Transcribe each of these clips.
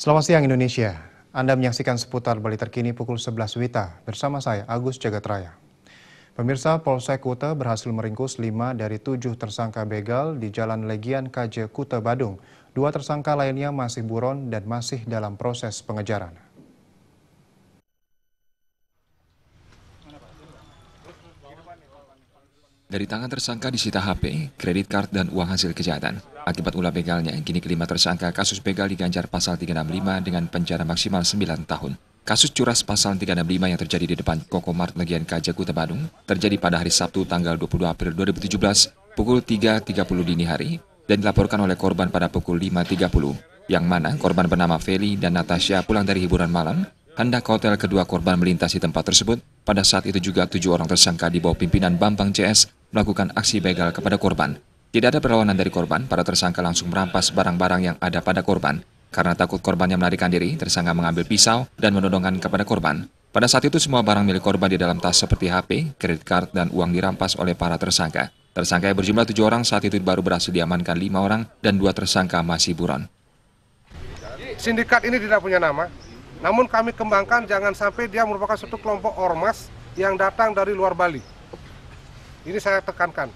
Selamat siang Indonesia. Anda menyaksikan seputar Bali terkini pukul 11 WITA bersama saya Agus Jagatraya. Pemirsa, Polsek Kuta berhasil meringkus 5 dari 7 tersangka begal di Jalan Legian KJ Kuta Badung. 2 tersangka lainnya masih buron dan masih dalam proses pengejaran. Dari tangan tersangka disita HP, kredit card, dan uang hasil kejahatan. Akibat ulah begalnya, kini kelima tersangka kasus begal diganjar pasal 365 dengan penjara maksimal 9 tahun. Kasus curas pasal 365 yang terjadi di depan Kokomart Legian KJ Kuta Badung terjadi pada hari Sabtu tanggal 22 April 2017 pukul 3.30 dini hari dan dilaporkan oleh korban pada pukul 5.30, yang mana korban bernama Feli dan Natasha pulang dari hiburan malam. Hendak ke hotel, kedua korban melintasi tempat tersebut. Pada saat itu juga 7 orang tersangka di bawah pimpinan Bambang CS melakukan aksi begal kepada korban. Tidak ada perlawanan dari korban, para tersangka langsung merampas barang-barang yang ada pada korban. Karena takut korbannya melarikan diri, tersangka mengambil pisau dan menodongkan kepada korban. Pada saat itu semua barang milik korban di dalam tas seperti HP, kredit card, dan uang dirampas oleh para tersangka. Tersangka yang berjumlah 7 orang saat itu baru berhasil diamankan 5 orang dan 2 tersangka masih buron. Sindikat ini tidak punya nama. Namun kami kembangkan jangan sampai dia merupakan suatu kelompok ormas yang datang dari luar Bali. Ini saya tekankan.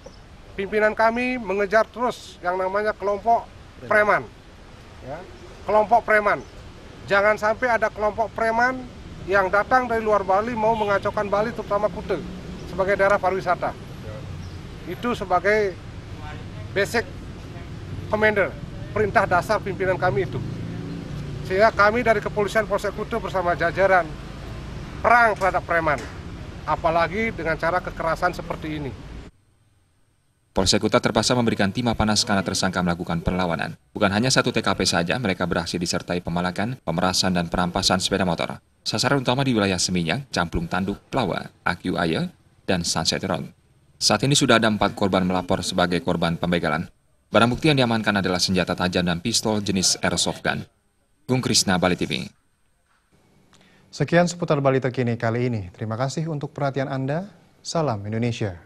Pimpinan kami mengejar terus yang namanya kelompok preman. Ya, kelompok preman. Jangan sampai ada kelompok preman yang datang dari luar Bali mau mengacaukan Bali, terutama Kuta sebagai daerah pariwisata. Itu sebagai basic commander, perintah dasar pimpinan kami itu. Sehingga kami dari Kepolisian Polsek Kuta bersama jajaran perang terhadap preman, apalagi dengan cara kekerasan seperti ini. Polsek Kuta terpaksa memberikan timah panas karena tersangka melakukan perlawanan. Bukan hanya satu TKP saja, mereka berhasil disertai pemalakan, pemerasan, dan perampasan sepeda motor. Sasaran utama di wilayah Seminyak, Camplung Tanduk, Plawa, Akyu Aya, dan Sunset Road. Saat ini sudah ada 4 korban melapor sebagai korban pembegalan. Barang bukti yang diamankan adalah senjata tajam dan pistol jenis airsoft gun. Gung Krisna, Bali TV. Sekian seputar Bali terkini kali ini. Terima kasih untuk perhatian Anda. Salam Indonesia.